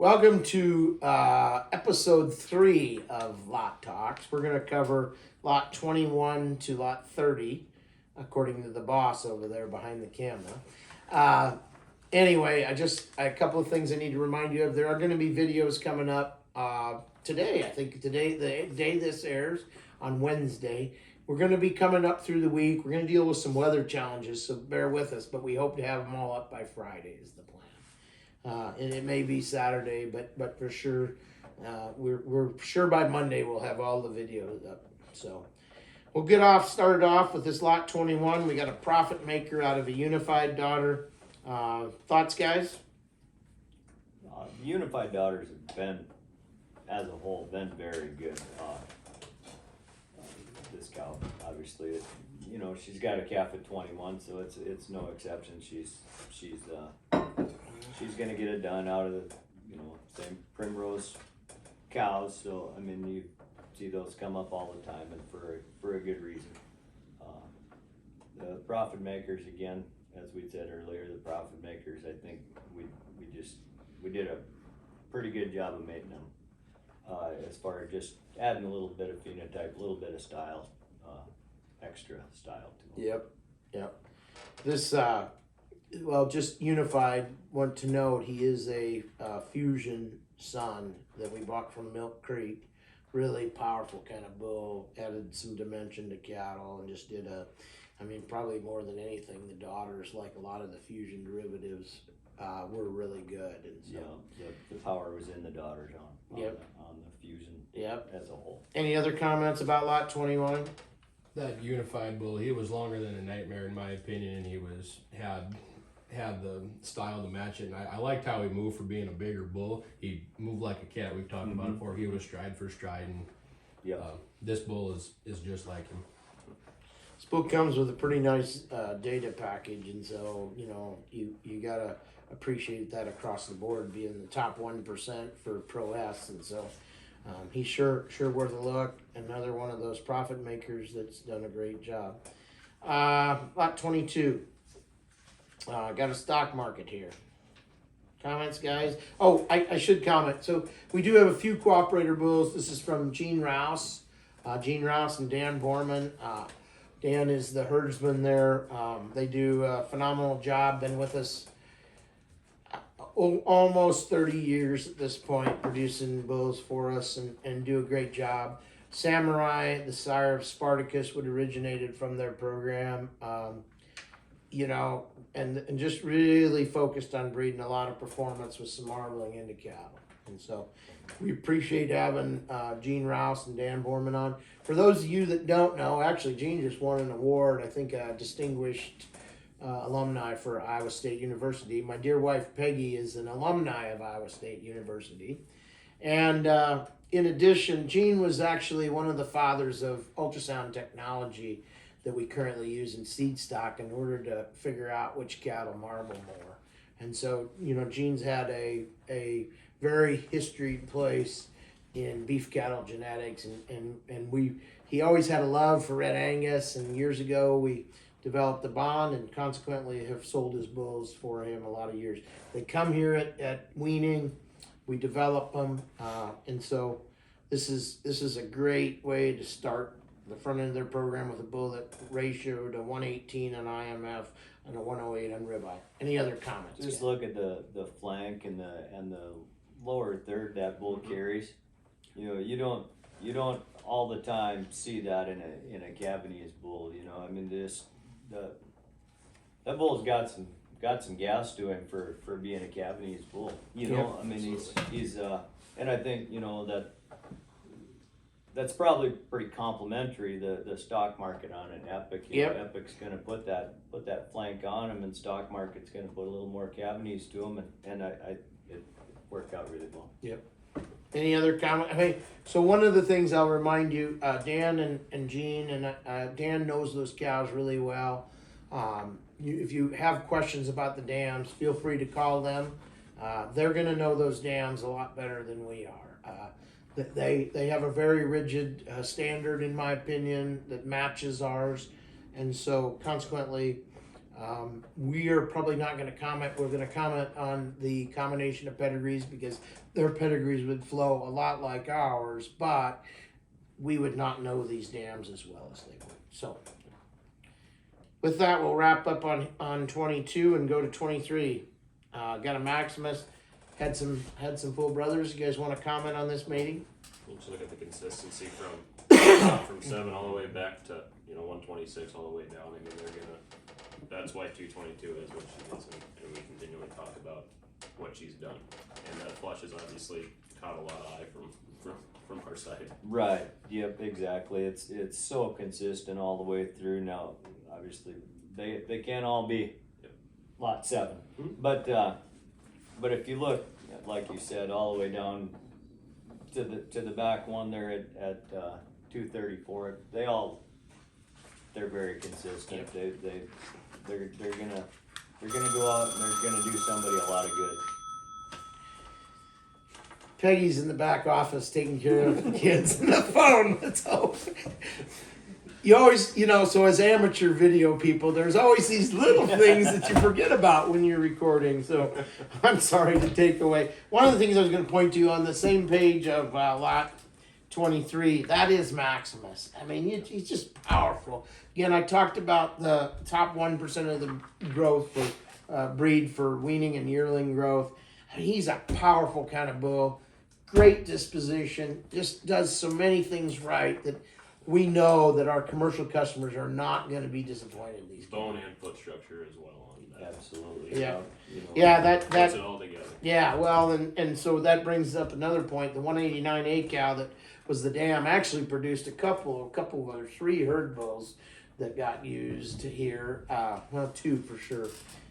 Welcome to episode 3 of Lot Talks. We're going to cover lot 21 to lot 30, according to the boss over there behind the camera. Anyway, a couple of things I need to remind you of. There are going to be videos coming up today. I think today, the day this airs, on Wednesday. We're going to be coming up through the week. We're going to deal with some weather challenges, so bear with us, but we hope to have them all up by Friday is the plan. And it may be Saturday, but for sure, we're sure by Monday we'll have all the videos up. So we'll started off with this lot 21. We got a profit maker out of a unified daughter. Thoughts, guys? The unified daughters have been, as a whole, been very good. This cow, obviously, she's got a calf at 21, so it's no exception. She's gonna get it done out of the same primrose cows. So I mean, you see those come up all the time, and for a good reason. The profit makers, again, as we said earlier, the profit makers, I think we did a pretty good job of making them. As far as just adding a little bit of phenotype, a little bit of style, extra style to them. Yep. This, just unified, want to note he is a fusion son that we bought from Milk Creek. Really powerful kind of bull, added some dimension to cattle, and just did probably more than anything, the daughters, like a lot of the fusion derivatives, were really good. And so, yeah, the power was in the daughters on the fusion as a whole. Any other comments about lot 21? That unified bull, he was longer than a nightmare in my opinion, and he had the style to match it. And I liked how he moved for being a bigger bull. He moved like a cat. We've talked about it before. He was stride for stride, and this bull is just like him. This book comes with a pretty nice data package, and so you gotta appreciate that across the board, being the top 1% for Pro S, and so he's sure worth a look. Another one of those profit makers that's done a great job. Lot 22. Got a stock market here. Comments, guys? Oh, I should comment. So we do have a few cooperator bulls. This is from Gene Rouse. Gene Rouse and Dan Borman. Dan is the herdsman there. They do a phenomenal job. Been with us almost 30 years at this point, producing bulls for us and do a great job. Samurai, the sire of Spartacus, would originated from their program. And just really focused on breeding a lot of performance with some marbling into cattle. And so we appreciate having Gene Rouse and Dan Borman on. For those of you that don't know, actually Gene just won an award, I think a distinguished alumni for Iowa State University. My dear wife Peggy is an alumni of Iowa State University. And in addition, Gene was actually one of the fathers of ultrasound technology that we currently use in seed stock in order to figure out which cattle marble more. And so, Gene's had a very historied place in beef cattle genetics, and he always had a love for Red Angus, and years ago we developed a bond and consequently have sold his bulls for him a lot of years. They come here at weaning, we develop them, and so this is a great way to start the front end of their program with a bull that ratioed a 118 on IMF and a 108 on ribeye. Any other comments? Just look at the flank and the lower third that bull carries. You don't all the time see that in a Gabonese bull. That bull's got some gas to him for being a Gabonese bull. He's and I think that's probably pretty complimentary, the stock market on an Epic. Epic's going to put that flank on him, and stock market's going to put a little more Gabonese to him, and it worked out really well. Yep. Any other comment? So one of the things I'll remind you, Dan and Gene, and Dan knows those cows really well. If you have questions about the dams, feel free to call them. They're going to know those dams a lot better than we are. They have a very rigid standard, in my opinion, that matches ours, and so consequently We are probably not going to comment. We're going to comment on the combination of pedigrees because their pedigrees would flow a lot like ours, but we would not know these dams as well as they would. So with that, we'll wrap up on 22 and go to 23. Got a Maximus, had some full brothers. You guys want to comment on this mating? We'll just look at the consistency from 7 all the way back to 126 all the way down. I mean, that's why 222 is what she is, and we continually talk about what she's done. And that flush has obviously caught a lot of eye from our side. Right. Yep. Exactly. It's so consistent all the way through. Now, obviously, they can't all be lot 7, but if you look, like you said, all the way down to the back one there at 234, they're very consistent. Yep. They're gonna go out and they're gonna do somebody a lot of good. Peggy's in the back office taking care of the kids on the phone. Let's hope. You always, so as amateur video people, there's always these little things that you forget about when you're recording. So I'm sorry to take away. One of the things I was going to point to on the same page of lot 23, that is Maximus. I mean, he's just powerful. Again, I talked about the top 1% of the growth for breed for weaning and yearling growth. I mean, he's a powerful kind of bull. Great disposition. Just does so many things right that we know that our commercial customers are not going to be disappointed in these. Bone and foot structure as well on that. Absolutely. Yeah. That puts it all together. Yeah, well, and so that brings up another point. The 189A cow that was the dam actually produced a couple or 3 herd bulls that got used here. Well, 2 for sure.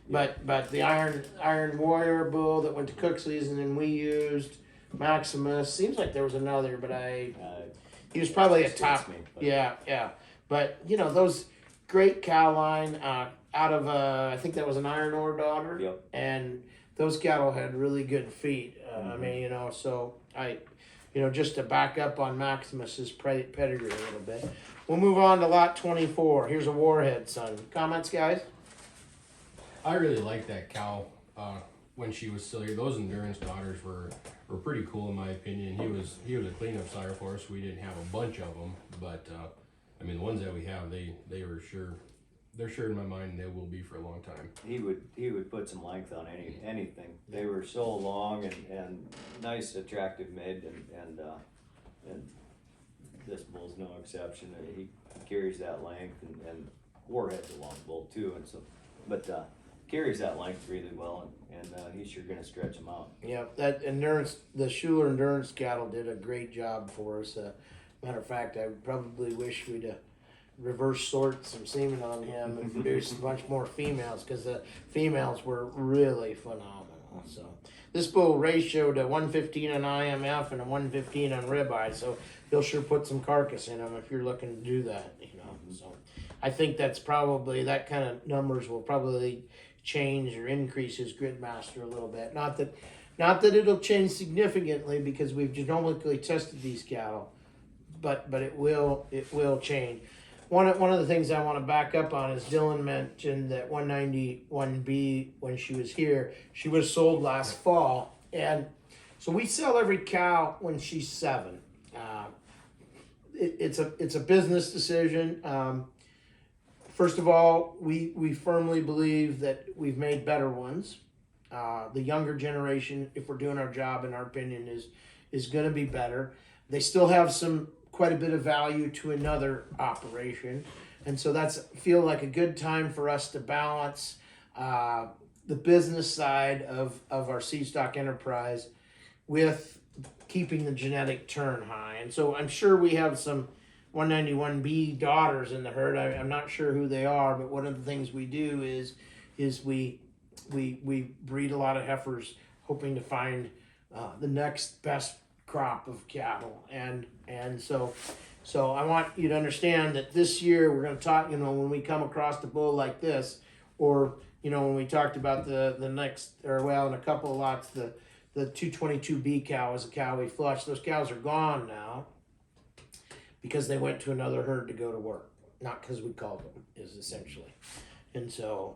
But the Iron Warrior bull that went to Cooksley's and then we used Maximus. Seems like there was another, but he was probably a top. Yeah. But those great cow line out of I think that was an Iron Ore daughter. Yep. And those cattle had really good feet. I mean, so just to back up on Maximus's pedigree a little bit. We'll move on to lot 24. Here's a Warhead son. Comments, guys? I really like that cow when she was still here. Those Endurance daughters were pretty cool in my opinion. He was a cleanup sire for us. We didn't have a bunch of them, but I mean the ones that we have, they were sure. They're sure in my mind they will be for a long time. He would put some length on anything. They were so long and nice, attractive made, and this bull's no exception. He carries that length, and Warhead's a long bull too, and so, but carries that length really well, and he's sure going to stretch him out. Yeah, that Endurance, the Schuler Endurance cattle did a great job for us. Matter of fact, I probably wish we'd reverse sort some semen on him and produce a bunch more females because the females were really phenomenal. So this bull ratioed a 115 on IMF and a 115 on ribeye, so he'll sure put some carcass in him if you're looking to do that. So I think that's probably that kind of numbers will probably change or increase his grid master a little bit. Not that it'll change significantly because we've genomically tested these cattle, but it will change. One of the things I want to back up on is Dylan mentioned that 191B when she was here, she was sold last fall, and so we sell every cow when she's 7. It's a business decision. First of all, we firmly believe that we've made better ones. The younger generation, if we're doing our job, in our opinion, is going to be better. They still have quite a bit of value to another operation, and so feel like a good time for us to balance the business side of our seed stock enterprise with keeping the genetic turn high. And so I'm sure we have some 191B daughters in the herd. I'm not sure who they are, but one of the things we do is we breed a lot of heifers, hoping to find the next best crop of cattle. And so I want you to understand that this year we're going to talk, when we come across a bull like this, or when we talked about the next, or well, in a couple of lots, the 222B cow is a cow we flushed. Those cows are gone now because they went to another herd to go to work, not because we called them, is essentially. And so,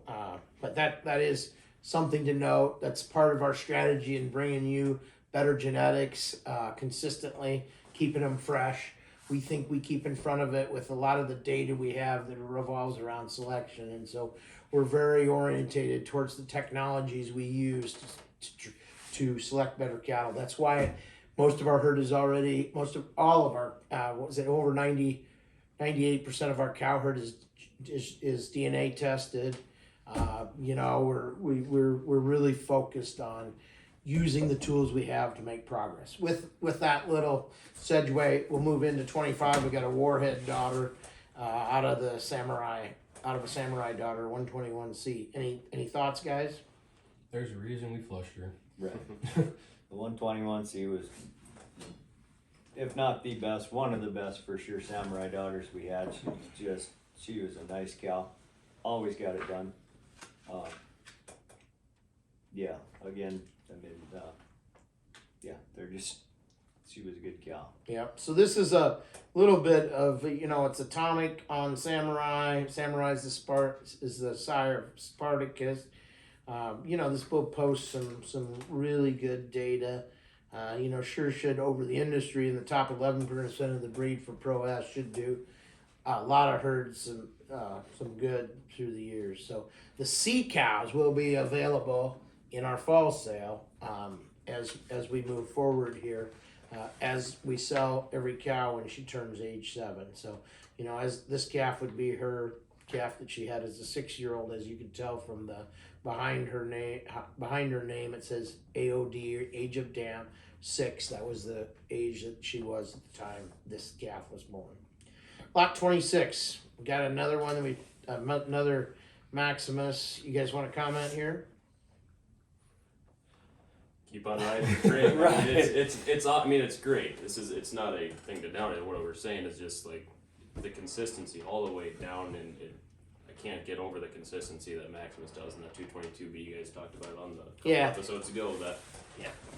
but that is something to note. That's part of our strategy in bringing you better genetics consistently, keeping them fresh. We think we keep in front of it with a lot of the data we have that revolves around selection. And so we're very orientated towards the technologies we use to select better cattle. That's why most of our herd is already, most of all of our, what was it, over 98% of our cow herd is DNA tested. You know, we're really focused on using the tools we have to make progress. With that little segue, we'll move into 25. We got a Warhead daughter out of a samurai daughter, 121C. Any thoughts, guys? There's a reason we flushed her. Right. The 121C was, if not the best, one of the best for sure samurai daughters we had. She was a nice cow. Always got it done. Yeah, again, I mean, yeah, she was a good cow. Yep. So this is a little bit of, you know, it's atomic on Samurai. Samurai's the sire of Spartacus. You know, this bull posts some really good data. You know, sure should over the industry in the top 11% of the breed for Pro S should do a lot of herds some good through the years. So the C cows will be available in our fall sale as we move forward here, as we sell every cow when she turns age 7. So, you know, as this calf would be her calf that she had as a 6-year-old, as you can tell from the behind her name it says AOD, or age of dam 6. That was the age that she was at the time this calf was born. Lot 26. We got another one that another Maximus. You guys want to comment here? Keep on riding the train. Right. I mean, it's great. It's not a thing to down it. What we're saying is just like the consistency all the way down, and I can't get over the consistency that Maximus does in the 222B. You guys talked about it on the couple episodes ago. That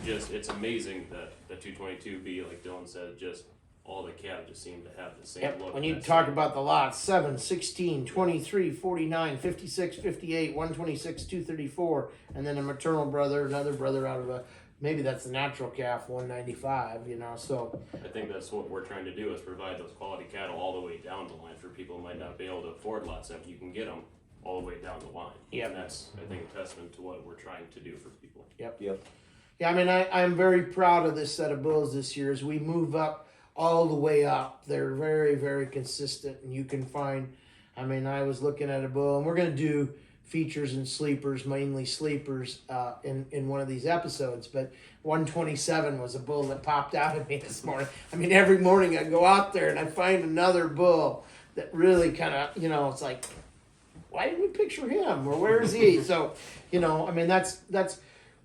just it's amazing that the 222B, like Dylan said, just all the calves just seem to have the same look. When you talk about the lots, 7, 16, 23, 49, 56, 58, 126, 234, and then a maternal brother, another brother out of maybe that's the natural calf, 195, you know, so. I think that's what we're trying to do, is provide those quality cattle all the way down the line for people who might not be able to afford lot 7. You can get them all the way down the line. Yep. And that's, I think, a testament to what we're trying to do for people. Yep. Yeah, I mean, I'm very proud of this set of bulls this year as we move up all the way up. They're very, very consistent, and you can find, I mean, I was looking at a bull, and we're going to do features and sleepers, mainly sleepers, in one of these episodes, but 127 was a bull that popped out at me this morning. I mean, every morning I go out there and I find another bull that really kind of, you know, it's like, why didn't we picture him, or where is he? So, you know, I mean, that's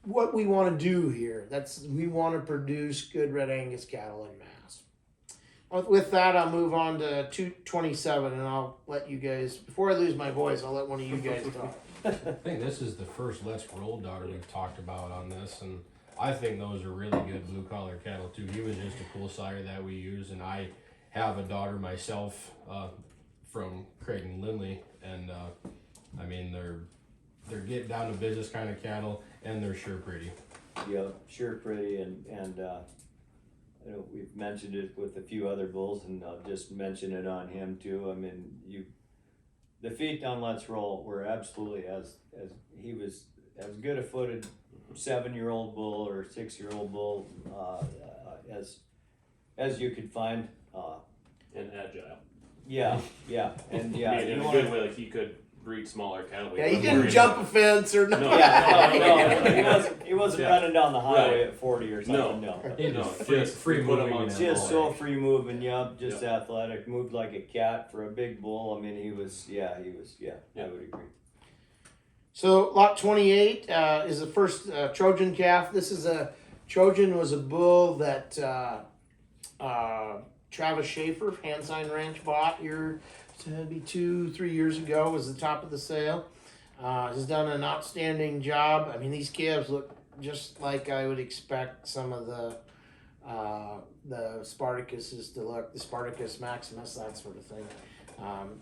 what we want to do here. We want to produce good Red Angus cattle in mass. With that, I'll move on to 227, and I'll let you guys, before I lose my voice, I'll let one of you guys talk. I think this is the first Let's Roll daughter we've talked about on this, and I think those are really good blue collar cattle too. He was just a cool sire that we use, and I have a daughter myself from Craig and Lindley, and I mean they're get down to business kind of cattle, and they're sure pretty. Yeah, sure pretty, and you know, we've mentioned it with a few other bulls, and I'll just mention it on him too. I mean, the feet on Let's Roll were absolutely as he was as good a footed 7-year-old bull or 6-year-old bull as you could find. And agile. Yeah, and yeah, I mean, in a good way, like he could breed smaller cattle. Yeah, he didn't jump a fence or nothing. No, he wasn't Yeah. running down the highway Right. at 40 or something. No. Free put him moving on and Just so all. free moving, just athletic, moved like a cat for a big bull. I mean, he was, I would agree. So lot 28 is the first Trojan calf. This is Trojan was a bull that Travis Schaefer, Hand Sign Ranch, bought here maybe 2-3 years ago. Was the top of the sale. Has done an outstanding job. I mean, these calves look just like I would expect some of the Spartacuses to look, the Spartacus Maximus, that sort of thing.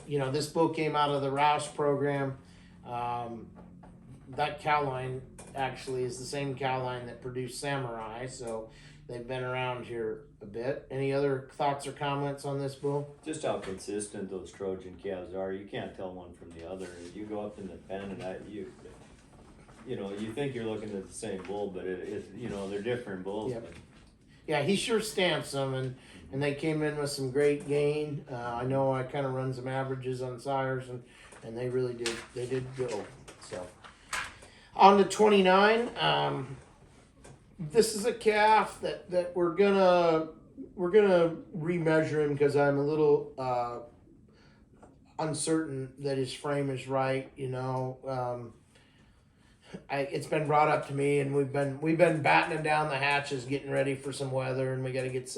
You know, this bull came out of the Rouse program. That cow line actually is the same cow line that produced Samurai, so they've been around here a bit. Any other thoughts or comments on this bull? Just how consistent those Trojan calves are. You can't tell one from the other. You go up in the pen and you know, you think you're looking at the same bull, but you know, they're different bulls. Yep. Yeah, he sure stamps them, and they came in with some great gain. I know I kind of run some averages on sires, and they really did. They did go. So on to 29. This is a calf that we're gonna remeasure him because I'm a little uncertain that his frame is right. You know. It's been brought up to me, and we've been battening down the hatches, getting ready for some weather, and we got to get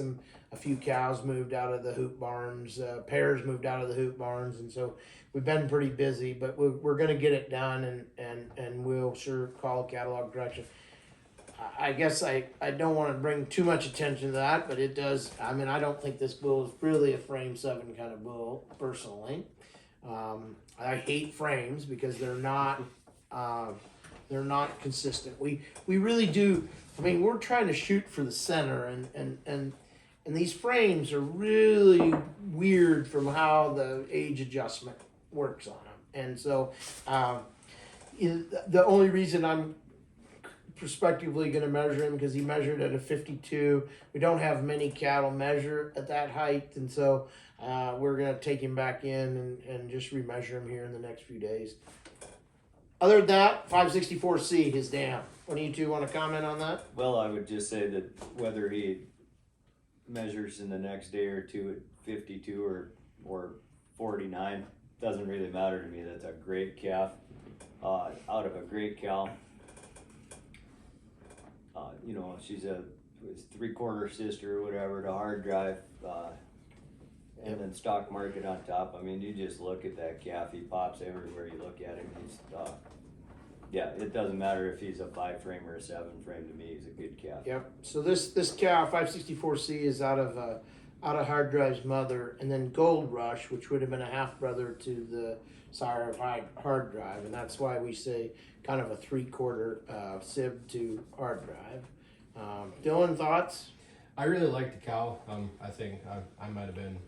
a few cows moved out of the hoop barns, pairs moved out of the hoop barns, and so we've been pretty busy. But we're going to get it done, and we'll sure call catalog correction. I guess I don't want to bring too much attention to that, but it does. I mean, I don't think this bull is really a frame 7 kind of bull, personally. I hate frames because they're not. They're not consistent. We really do. I mean, we're trying to shoot for the center, and these frames are really weird from how the age adjustment works on them. And so, the only reason I'm prospectively going to measure him because he measured at a 52. We don't have many cattle measure at that height, and so we're going to take him back in and just remeasure him here in the next few days. Other than that, 564C, his dam. What do you two want to comment on that? Well, I would just say that whether he measures in the next day or two at 52 or 49 doesn't really matter to me. That's a great calf out of a great cow. You know, she's a 3/4 sister or whatever to Hard Drive, and then Stock Market on top. I mean, you just look at that calf; he pops everywhere you look at him. He's yeah, it doesn't matter if he's a 5 frame or a 7 frame. To me, he's a good calf. Yep. So this cow 564C is out of Hard Drive's mother, and then Gold Rush, which would have been a half brother to the sire of Hard Drive, and that's why we say kind of a 3/4 sib to Hard Drive. Dylan, thoughts? I really like the cow. I think I might have been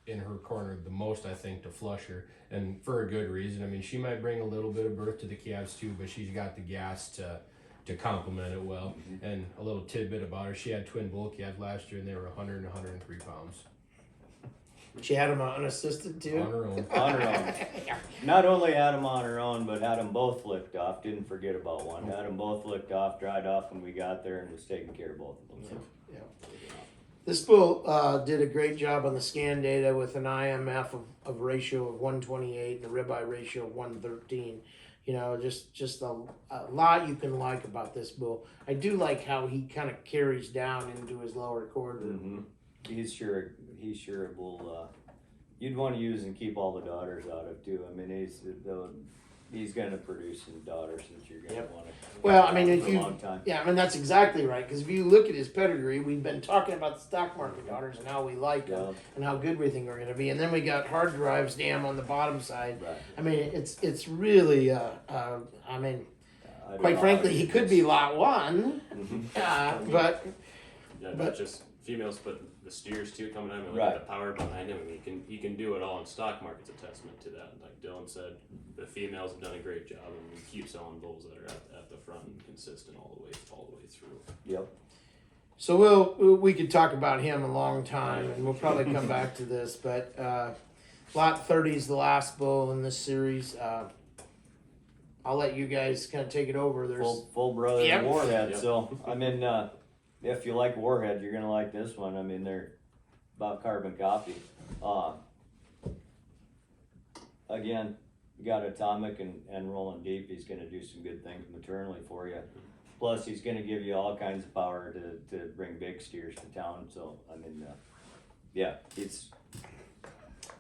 in her corner the most, I think, to flush her, and for a good reason. I mean, she might bring a little bit of birth to the calves too, but she's got the gas to complement it well. Mm-hmm. And a little tidbit about her: she had twin bull calves last year, and they were 100 and 103 pounds. She had them unassisted too? On her own. On her own. Not only had them on her own, but had them both licked off. Didn't forget about one. Had them both licked off, dried off when we got there, and was taking care of both of them. So. Yeah. This bull did a great job on the scan data with an IMF of ratio of 128 and a ribeye ratio of 113. You know, just a lot you can like about this bull. I do like how he kind of carries down into his lower quarter. Mm-hmm. He's sure a bull you'd want to use and keep all the daughters out of too. I mean, he's going to produce some daughters that you're going to want to. Well, I mean, if for you, a long time. yeah, I mean that's exactly right. Because if you look at his pedigree, we've been talking about the stock market daughters and how we like them and how good we think they're going to be, and then we got Hard Drive's dam on the bottom side. Right. I mean, it's really, I mean, quite frankly, he could be lot 1, Mm-hmm. but not just females, but the steers too coming out and Right. the power behind him. I mean, he can do it all, and Stock Market's a testament to that. Like Dylan said, the females have done a great job, and we keep selling bulls that are at the front and consistent all the way through. Yep. So we could talk about him a long time, and we'll probably come back to this. But lot 30 is the last bull in this series. I'll let you guys kind of take it over. There's Full brother Yep. Warhead. Yep. So I mean, if you like Warhead, you're gonna like this one. I mean, they're about carbon copy. Again, you got Atomic and Rolling Deep. He's gonna do some good things maternally for you. Plus, he's gonna give you all kinds of power to bring big steers to town. So I mean, yeah,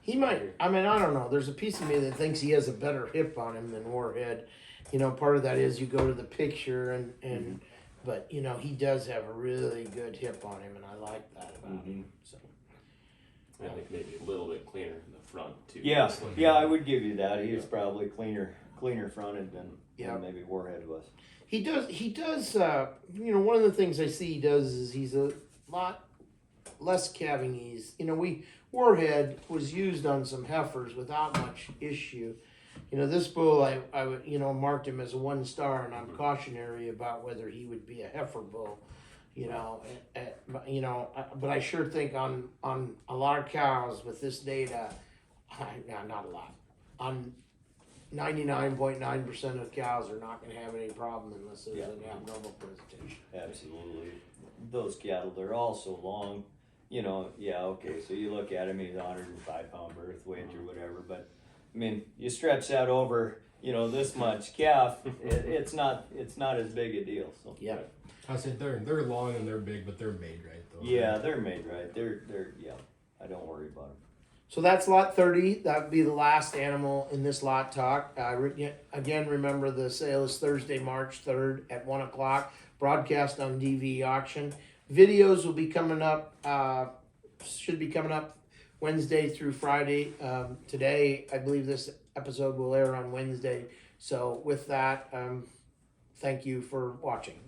he might. I mean, I don't know. There's a piece of me that thinks he has a better hip on him than Warhead. You know, part of that is you go to the picture and but you know he does have a really good hip on him, and I like that about him. So. I think maybe a little bit cleaner in the front too. yeah, I would give you that. He was probably cleaner cleaner fronted than maybe Warhead was. He does, you know, one of the things I see he does is he's a lot less calving ease. You know, Warhead was used on some heifers without much issue. You know, this bull, I would, you know, marked him as a 1 star, and I'm cautionary about whether he would be a heifer bull. You know, but I sure think on a lot of cows with this data, not a lot, on 99.9% of cows are not going to have any problem unless there's an abnormal presentation. Absolutely. Those cattle, they're all so long. You know, okay, so you look at him, he's 105-pound birth weight or whatever, but I mean, you stretch that over, you know, this much calf, it's not as big a deal. So Yeah. I said they're long and they're big, but they're made right though. yeah, they're made right. They're I don't worry about them. So that's lot 30. That would be the last animal in this lot talk. Again, remember the sale is Thursday, March 3rd at 1 o'clock. Broadcast on DV auction. Videos will be coming up, should be coming up Wednesday through Friday. Today, I believe this episode will air on Wednesday. So with that, thank you for watching.